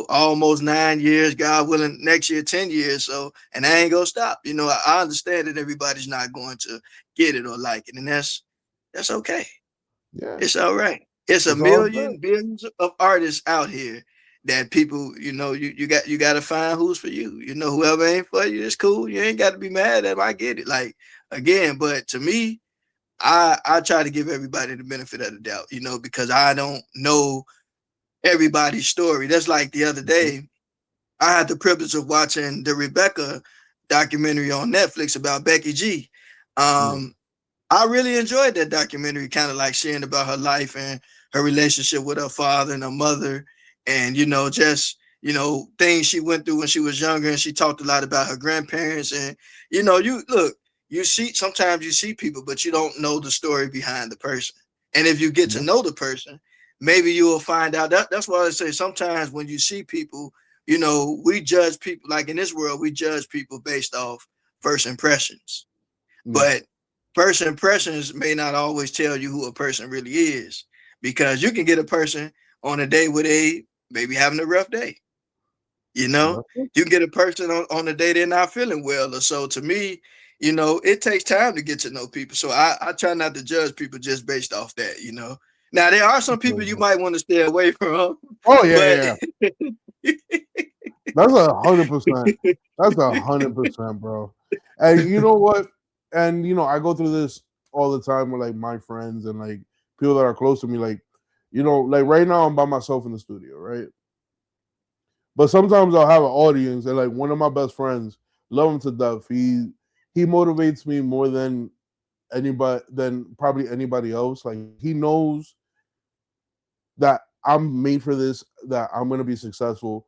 almost 9 years. God willing, next year 10 years. So, and I ain't gonna stop. I understand that everybody's not going to get it or like it, and that's okay. Yeah. It's all right. It's a It's all good. million billions of artists out here that people, you got to find who's for you. Whoever ain't for you, it's cool. You ain't got to be mad at them. I get it. Like again, but to me, I try to give everybody the benefit of the doubt, because I don't know everybody's story. That's like the other Mhm. day, I had the privilege of watching the Rebecca documentary on Netflix about Becky G. Yeah. Um, I really enjoyed that documentary, kind of like sharing about her life and her relationship with her father and her mother, and just things she went through when she was younger. And she talked a lot about her grandparents. And you look, you see, sometimes you see people, but you don't know the story behind the person. And if you get to Yeah. know the person, maybe you will find out. That's why I say sometimes when you see people, we judge people, like in this world, we judge people based off first impressions. Yeah. But first impressions may not always tell you who a person really is, because you can get a person on a day where they maybe having a rough day. You know, That's it. you can get a person on a day they're not feeling well or so. To me, it takes time to get to know people. So I try not to judge people just based off that. Now there are some people you might want to stay away from, Oh yeah, yeah, but yeah. That's 100%. That's 100%, bro. And you know what? And I go through this all the time with like my friends and like people that are close to me. Like, like right now I'm by myself in the studio, right? But sometimes I'll have an audience, and like one of my best friends, love him to death. He motivates me more than probably anybody else. Like he knows that I'm made for this, that I'm gonna be successful.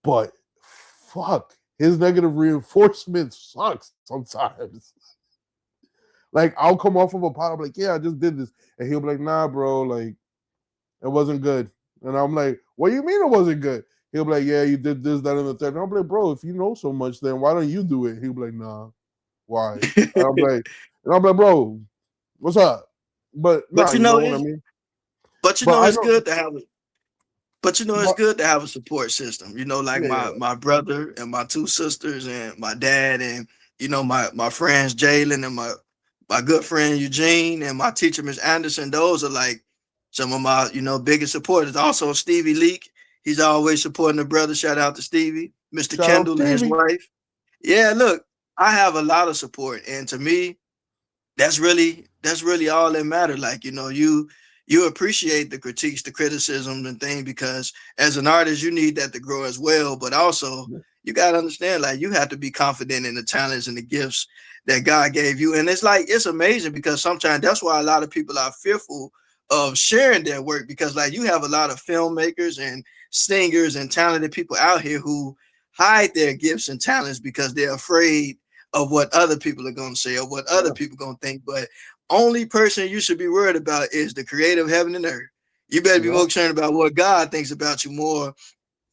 But fuck, his negative reinforcement sucks sometimes. Like I'll come off of a pot, I'm like, yeah, I just did this, and he'll be like, nah, bro, like it wasn't good. And I'm like, what do you mean it wasn't good? He'll be like, yeah, you did this, that, and the third. And I'm like, bro, if you know so much, then why don't you do it? He'll be like, nah, why? And I'm like, bro, what's up? But but nah, you you know know what I it's mean? but you But know I it's don't good to have it's but good to have a support system. Like yeah, my yeah. my brother and my two sisters and my dad, and my friends Jalen and my good friend Eugene and my teacher Miss Anderson. Those are like some of my biggest supporters. Also Stevie Leak, he's always supporting the brother. Shout out to Stevie, Mr. Shout out Kendall and his Stevie. wife. Yeah, look, I have a lot of support, and to me, that's really all that matters. Like, you appreciate the critiques, the criticisms and things, because as an artist you need that to grow as well, but also Yeah. you got to understand, like, you have to be confident in the talents and the gifts that God gave you. And it's like, it's amazing, because sometimes that's why a lot of people are fearful of sharing their work, because like, you have a lot of filmmakers and singers and talented people out here who hide their gifts and talents because they're afraid of what other people are going to say or what other Yeah. people are going to think. But only person you should be worried about is the creator of heaven and earth. You better be more Yeah. concerned about what God thinks about you more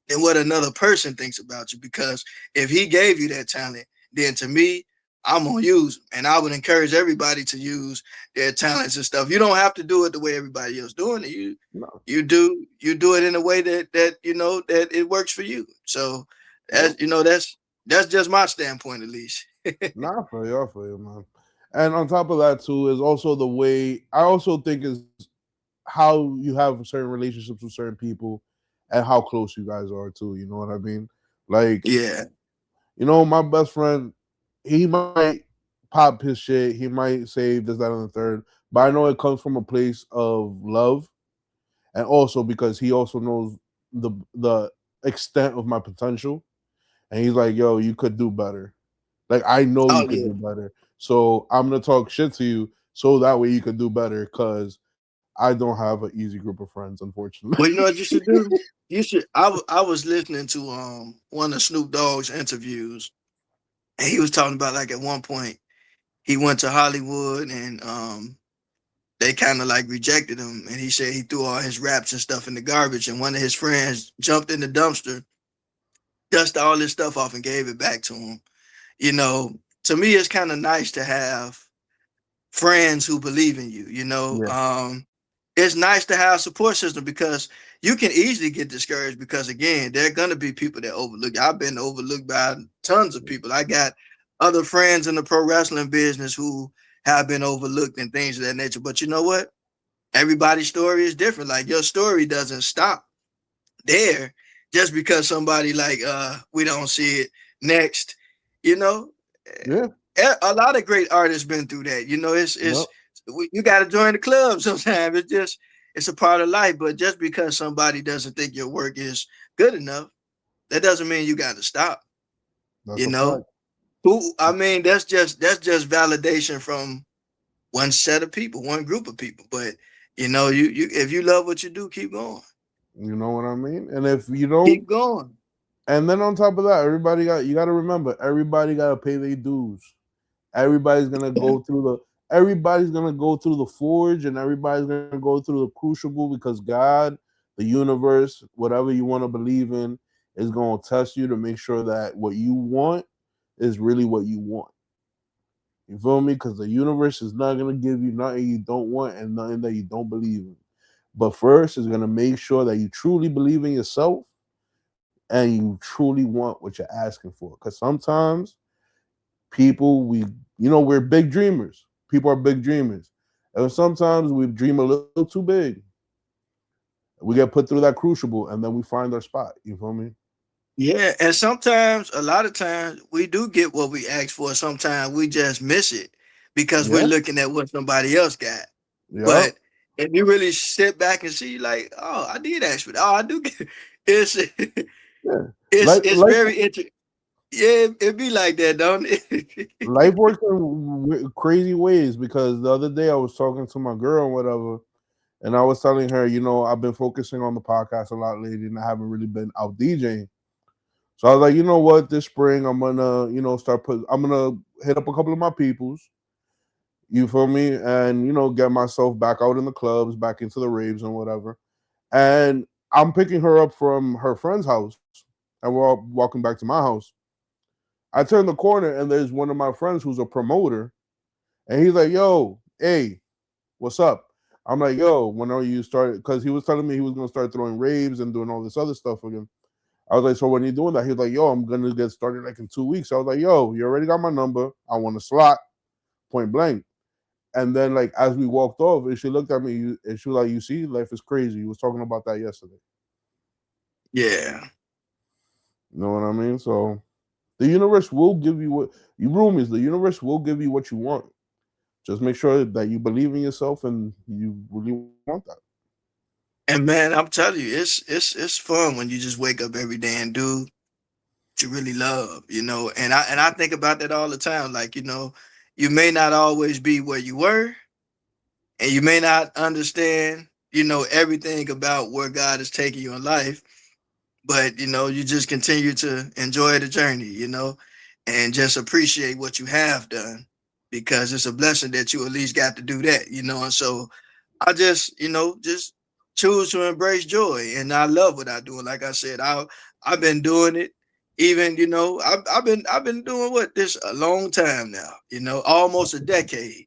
than what another person thinks about you. Because if he gave you that talent, then to me, I'm gonna use them. And I would encourage everybody to use their talents and stuff. You don't have to do it the way everybody else doing it. You No. you do it in a way that it works for you. So Yeah. that's just my standpoint, at least. Nah, I feel you, man. And on top of that too is also the way I also think is how you have certain relationships with certain people and how close you guys are too. You know what I mean? Like, Yeah. my best friend, he might pop his shit, he might say this, that, and the third, but I know it comes from a place of love, and also because he also knows the extent of my potential, and he's like, "Yo, you could do better. Like, I know you Oh could yeah. do better. So I'm gonna talk shit to you so that way you could do better. Cause I don't have an easy group of friends, unfortunately." Well, you know what you should do? You should. I was listening to one of Snoop Dogg's interviews, and he was talking about, like, at one point he went to Hollywood, and they kind of like rejected him, and he said he threw all his raps and stuff in the garbage, and one of his friends jumped in the dumpster, dusted all his stuff off, and gave it back to him. You know, to me, it's kind of nice to have friends who believe in you. Yeah, It's nice to have a support system, because you can easily get discouraged, because again, there are gonna be people that overlook you. I've been overlooked by tons of people. I got other friends in the pro wrestling business who have been overlooked and things of that nature. But you know what? Everybody's story is different. Like, your story doesn't stop there just because somebody, like, we don't see it next. You know, yeah, a lot of great artists been through that. yep. You got to join the club sometimes. It's a part of life. But just because somebody doesn't think your work is good enough, that doesn't mean you got to stop. That's You a know, fact. who I mean, that's just validation from one set of people, one group of people. But you if you love what you do, keep going, You know what I mean? And if you don't, keep going. and then on top of that, you got to remember, everybody got to pay their dues. Everybody's gonna Yeah. go through everybody's gonna go through the forge, and everybody's gonna go through the crucible, because God, the universe, whatever you want to believe in, is gonna test you to make sure that what you want is really what you want. You feel me? Because the universe is not gonna give you nothing you don't want and nothing that you don't believe in. But first, it's gonna make sure that you truly believe in yourself and you truly want what you're asking for. Because sometimes people, we're big dreamers. People are big dreamers, and sometimes we dream a little too big. We get put through that crucible, and then we find our spot. You feel me? Yeah, and sometimes, a lot of times, we do get what we ask for. Sometimes we just miss it because we're Yeah. looking at what somebody else got. Yep. But if you really sit back and see, like, oh, I did ask for that. Oh, I do get it's Yeah. it's Life, it's life, very interesting. Yeah, it be like that, don't it? life works in crazy ways. Because the other day I was talking to my girl and whatever, and I was telling her, I've been focusing on the podcast a lot lately, and I haven't really been out DJing. So I was like, you know what? This spring I'm gonna, I'm gonna hit up a couple of my peoples. You feel me? And get myself back out in the clubs, back into the raves and whatever. And I'm picking her up from her friend's house, and we're all walking back to my house. I turn the corner, and there's one of my friends who's a promoter, and he's like, "Yo, hey, what's up?" I'm like, "Yo, when are you started?" Because he was telling me he was gonna start throwing raves and doing all this other stuff again. I was like, "So when are you doing that?" He was like, "Yo, I'm gonna get started like in 2 weeks." I was like, "Yo, you already got my number. I want a slot, point blank." And then, like, as we walked off, and she looked at me and she was like, "You see, life is crazy. You was talking about that yesterday." Yeah. You know what I mean? So The universe will give you what you roomies. The universe will give you what you want. Just make sure that you believe in yourself and you really want that. And man, I'm telling you, it's fun when you just wake up every day and do what you really love, you know. And I think about that all the time. Like, you know, you may not always be where you were, and you may not understand, you know, everything about where God is taking you in life, but you know, you just continue to enjoy the journey, you know, and just appreciate what you have done, because it's a blessing that you at least got to do that, you know. And so I just, you know, just choose to embrace joy, and I love what I do. And like I said, I've been doing it. Even, you know, I've been doing what this a long time now, you know, almost a decade.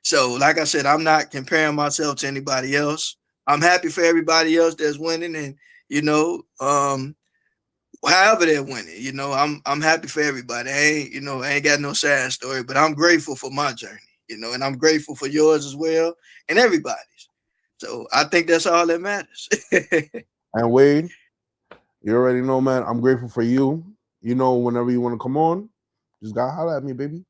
So like I said, I'm not comparing myself to anybody else. I'm happy for everybody else that's winning, and you know, however they're winning, you know, I'm happy for everybody. I ain't got no sad story, but I'm grateful for my journey, you know, and I'm grateful for yours as well, and everybody's. So I think that's all that matters. And Wade, you already know, man. I'm grateful for you. You know, whenever you want to come on, just gotta holler at me, baby.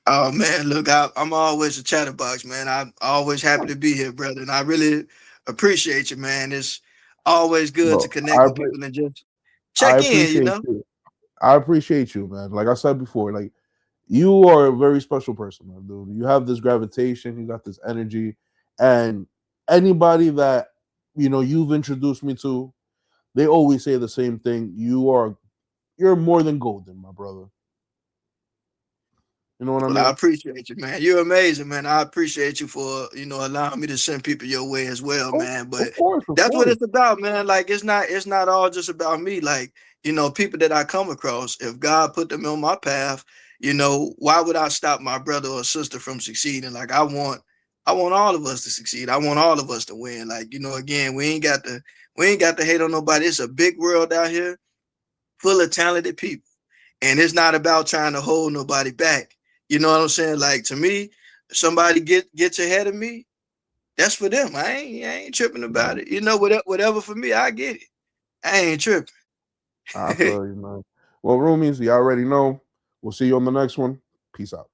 Oh man, look, I'm always a chatterbox, man. I'm always happy to be here, brother, and I really appreciate you, man. It's always good to No, connect with people and just I check in, you appreciate know. you. I appreciate you, man. Like I said before, like you are a very special person, man, dude. You have this gravitation, you got this energy, and anybody that you've introduced me to, they always say the same thing. You're more than golden, my brother. You know what I Well, I mean? appreciate you, man. You're amazing, man. I appreciate you for, you know, allowing me to send people your way as well, Oh, man. of But course, of that's what course. it's about, man. Like it's not all just about me. Like, you know, people that I come across, if God put them on my path, you know, why would I stop my brother or sister from succeeding? Like I want all of us to succeed. I want all of us to win. Like, you know, again, we ain't got to hate on nobody. It's a big world out here full of talented people. And it's not about trying to hold nobody back. You know what I'm saying? Like, to me, if somebody gets ahead of me, that's for them. I ain't tripping about No, it. You know, whatever for me, I get it. I ain't tripping. I feel you, man. Well, roomies, you already know. We'll see you on the next one. Peace out.